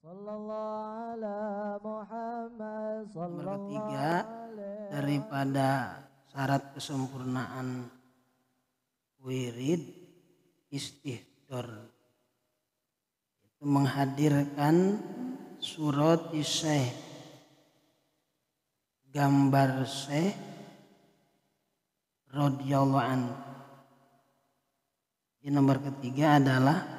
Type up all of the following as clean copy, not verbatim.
Nomor ketiga, daripada syarat kesempurnaan wirid istihdor itu menghadirkan surat syekh, gambar syekh radhiyallahu anhu. Di nomor ketiga adalah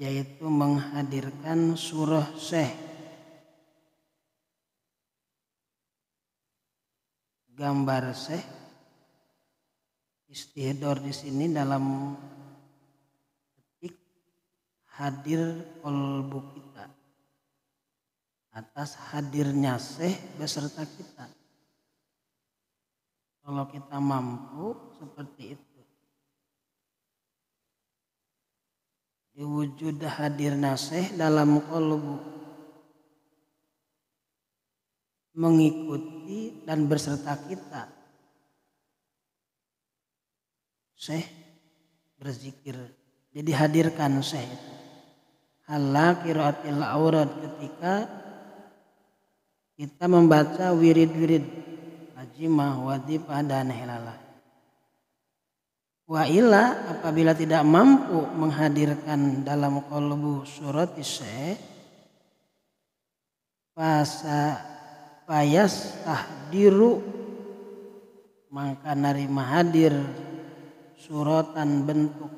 yaitu menghadirkan surah syekh, gambar syekh. Istihdor di sini dalam ketik hadir qalbu kita atas hadirnya syekh beserta kita. Kalau kita mampu seperti itu, diwujud hadirnya syekh dalam qalbu, mengikuti dan berserta kita. Syekh berzikir, jadi hadirkan syekh itu. Hala qiraatil aurad, ketika kita membaca wirid-wirid ajimah, wadifah dan hilalah. Wa illa, apabila tidak mampu menghadirkan dalam qalbu surat syekh, fayas tahdiru, maka narima hadir suratan bentuk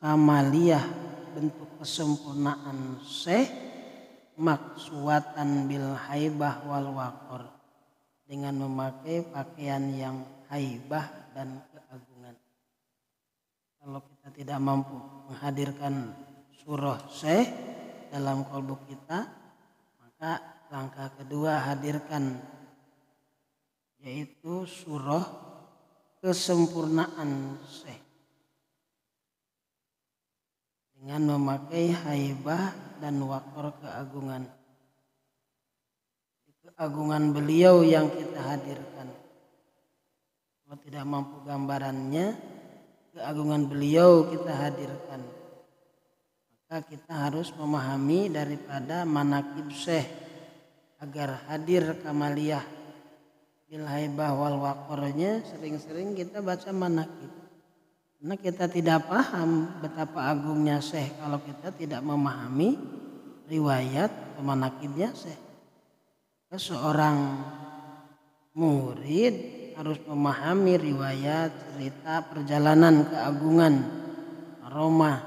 kamaliyah, bentuk kesempurnaan syekh, maksuwatan bil haibah wal waqor, dengan memakai pakaian yang haibah dan keagungan. Kalau kita tidak mampu menghadirkan surah syekh dalam qalbu kita, maka langkah kedua hadirkan, yaitu surah kesempurnaan syekh dengan memakai haibah dan waqor, keagungan. Keagungan beliau yang kita hadirkan. Kalau tidak mampu gambarannya, keagungan beliau kita hadirkan. Maka kita harus memahami daripada manaqib syekh agar hadir kamaliyah bil haibah wal waqornya. Sering-sering kita baca manaqib, karena kita tidak paham betapa agungnya syekh kalau kita tidak memahami riwayat atau manaqibnya syekh. Seorang murid harus memahami riwayat, cerita, perjalanan, keagungan, aromah,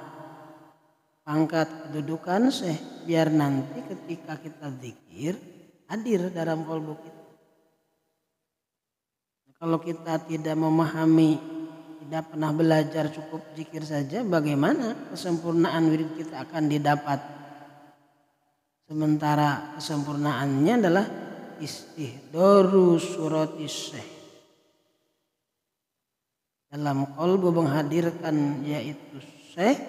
pangkat, kedudukan syekh, biar nanti ketika kita zikir hadir dalam qalbu kita. Kalau kita tidak memahami, tidak pernah belajar, cukup zikir saja, bagaimana kesempurnaan wirid kita akan didapat? Sementara kesempurnaannya adalah istihdoru surati syekh, dalam qalbu menghadirkan yaitu syekh.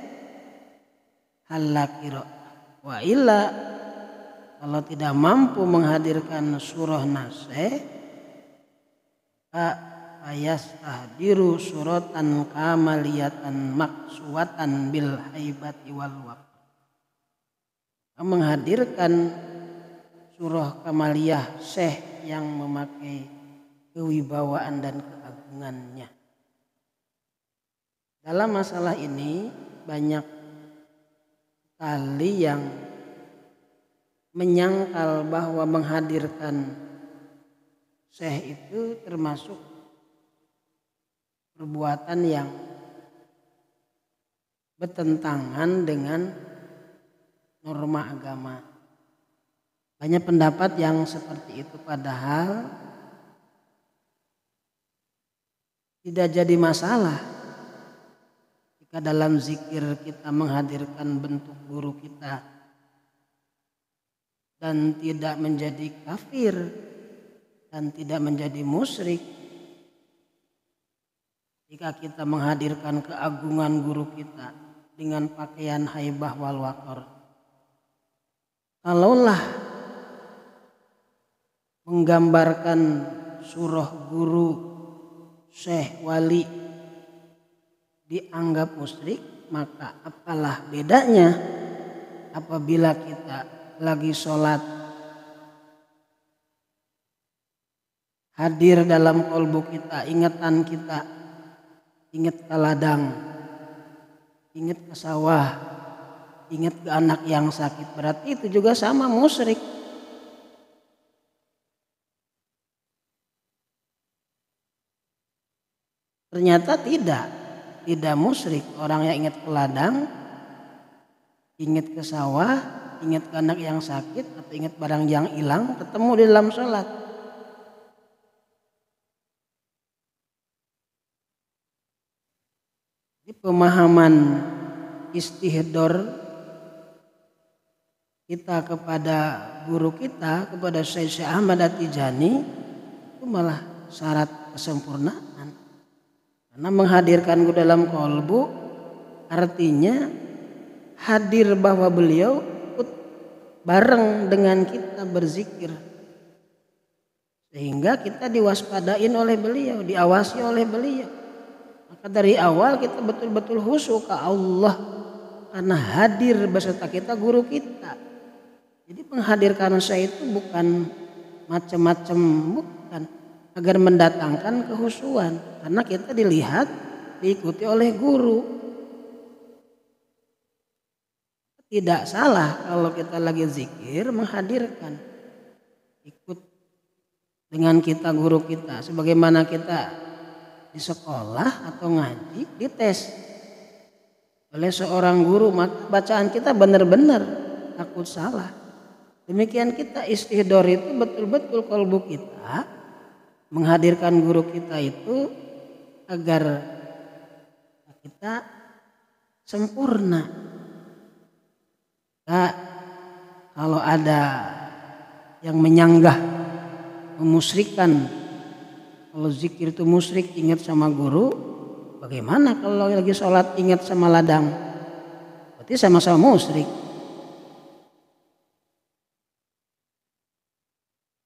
Halakiro wa illa, kalau tidak mampu menghadirkan surah syekh, ayas tahdiru suratan kamaliyatan maksuwatan bil haibati wal waqor, menghadirkan surah kamaliyah syekh yang memakai kewibawaan dan keagungannya. Dalam masalah ini banyak sekali yang menyangkal bahwa menghadirkan syekh itu termasuk perbuatan yang bertentangan dengan norma agama. Banyak pendapat yang seperti itu, padahal tidak jadi masalah jika dalam zikir kita menghadirkan bentuk guru kita dan tidak menjadi kafir dan tidak menjadi musyrik. Jika kita menghadirkan keagungan guru kita dengan pakaian haibah wal waqor, kalaulah menggambarkan surah guru syekh wali dianggap musyrik, maka apalah bedanya apabila kita lagi sholat, hadir dalam kolbu kita, ingatan kita, ingat ke ladang, ingat ke sawah, ingat ke anak yang sakit, berarti itu juga sama musyrik. Ternyata tidak musyrik orang yang ingat ke ladang, ingat ke sawah, ingat ke anak yang sakit, atau ingat barang yang hilang, ketemu di dalam sholat. Di pemahaman istihdor kita kepada guru kita, kepada Syekh Ahmad At-Tijani, itu malah syarat kesempurnaan. Karena menghadirkan ke dalam kolbu artinya hadir bahwa beliau ikut bareng dengan kita berzikir, sehingga kita diwaspadain oleh beliau, diawasi oleh beliau. Maka dari awal kita betul-betul khusyuk ke Allah karena hadir beserta kita guru kita. Jadi menghadirkan saya itu bukan macam-macam, bukan, agar mendatangkan kehusuan, karena kita dilihat, diikuti oleh guru. Tidak salah kalau kita lagi zikir menghadirkan, ikut dengan kita guru kita, sebagaimana kita di sekolah atau ngaji dites oleh seorang guru, maka bacaan kita benar-benar takut salah. Demikian kita istihdor itu betul-betul kolbu kita menghadirkan guru kita itu agar kita sempurna. Nah, kalau ada yang menyanggah, memusyrikan, kalau zikir itu musyrik, ingat sama guru, bagaimana kalau lagi sholat ingat sama ladang? Berarti sama-sama musyrik.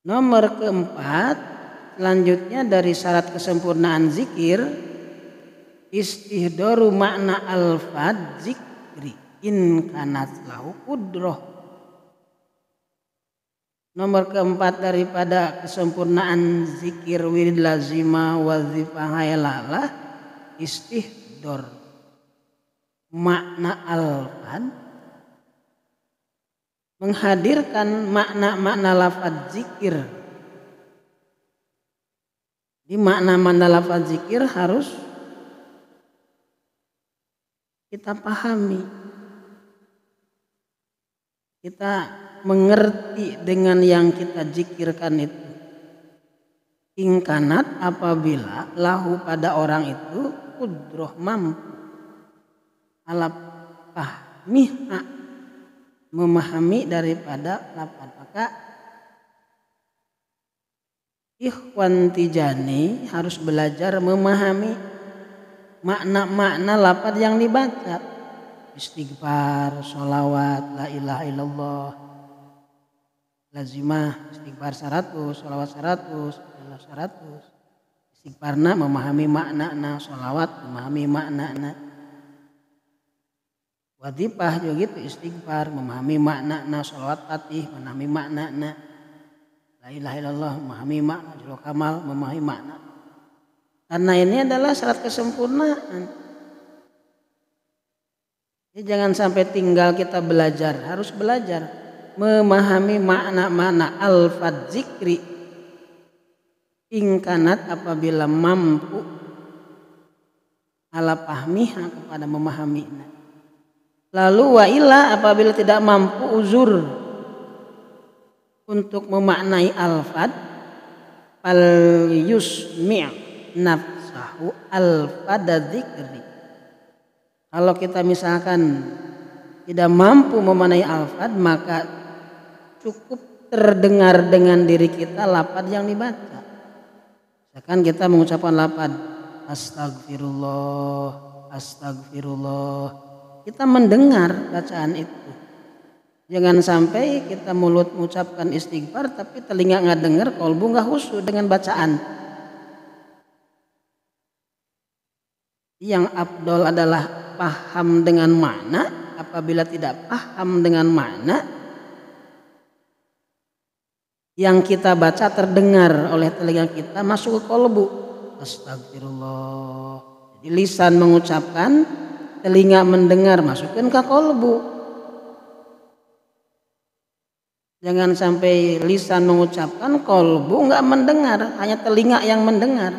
Nomor keempat, selanjutnya dari syarat kesempurnaan zikir, istihdoru makna al-fad zikri in kanat lahu qudroh. Nomor keempat daripada kesempurnaan zikir wirid lazimah wazifah hayalalah, istihdor makna al-fad, menghadirkan makna-makna lafaz zikir. Di makna-makna lafaz zikir harus kita pahami, kita mengerti dengan yang kita zikirkan itu. Ingkanat, apabila lahu pada orang itu qudroh, mampu, ala fahmiha, memahami daripada lafaz. Maka ikhwan Tijani harus belajar memahami makna-makna lafaz yang dibaca. Istighfar, sholawat, la ilaha illallah, lazimah, istighfar 100, sholawat 100, la 100. Istighfarna memahami makna, sholawat memahami makna. Wadifah juga gitu, istighfar memahami makna, sholawat fatih memahami makna, la ilaha illallah memahami makna, jilul kamal memahami makna. Karena ini adalah syarat kesempurnaan. Jadi jangan sampai tinggal kita belajar, harus belajar memahami makna-makna al-fad zikri ingkanat, apabila mampu, ala pahmiha, kepada memahaminya. Lalu wa illa, apabila tidak mampu, uzur untuk memaknai al-fad, fal yusmi' nafsahu al-fad dzikri. Kalau kita misalkan tidak mampu memaknai al-fad, maka cukup terdengar dengan diri kita lafaz yang dibaca. Misalkan kita mengucapkan lafaz astagfirullah, astagfirullah, kita mendengar bacaan itu. Jangan sampai kita mulut mengucapkan istighfar tapi telinga nggak dengar, kolbu nggak khusyuk dengan bacaan. Yang afdol adalah paham dengan makna, apabila tidak paham dengan makna yang kita baca terdengar oleh telinga kita masuk ke kolbu. Astagfirullah. Jadi lisan mengucapkan, telinga mendengar, masukkan ke kolbu. Jangan sampai lisan mengucapkan, kolbu nggak mendengar, hanya telinga yang mendengar.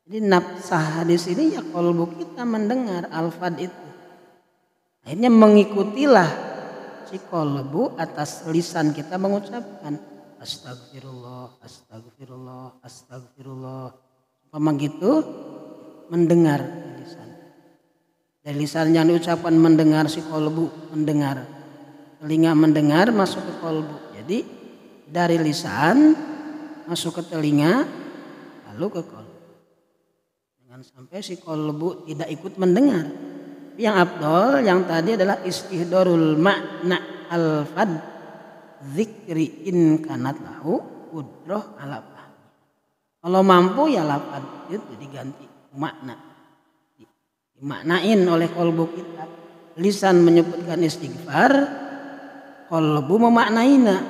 Jadi nafsah di sini ya kolbu kita mendengar alfad itu. Akhirnya mengikutilah si kolbu atas lisan kita mengucapkan astagfirullah, astagfirullah, astagfirullah. Memang gitu mendengar lisan. Dari lisan yang diucapkan mendengar si kolbu mendengar. Telinga mendengar masuk ke kolbu. Jadi dari lisan masuk ke telinga lalu ke kolbu. Jangan sampai si kolbu tidak ikut mendengar. Yang afdol yang tadi adalah istihdorul makna al-fad zikri in kanat lahu udroh ala fahmi. Kalau mampu ya lafad itu diganti makna. Dimaknain oleh kolbu kita. Lisan menyebutkan istighfar, kolbu memaknaina.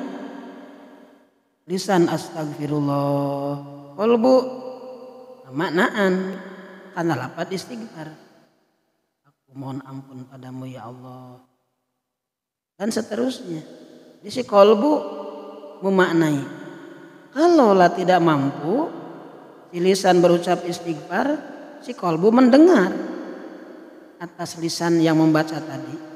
Lisan astagfirullah, kolbu maknaan karena lafad istighfar. Mohon ampun padamu ya Allah, dan seterusnya. Jadi si kolbu memaknai. Kalaulah tidak mampu, si lisan berucap istighfar, si kolbu mendengar atas lisan yang membaca tadi.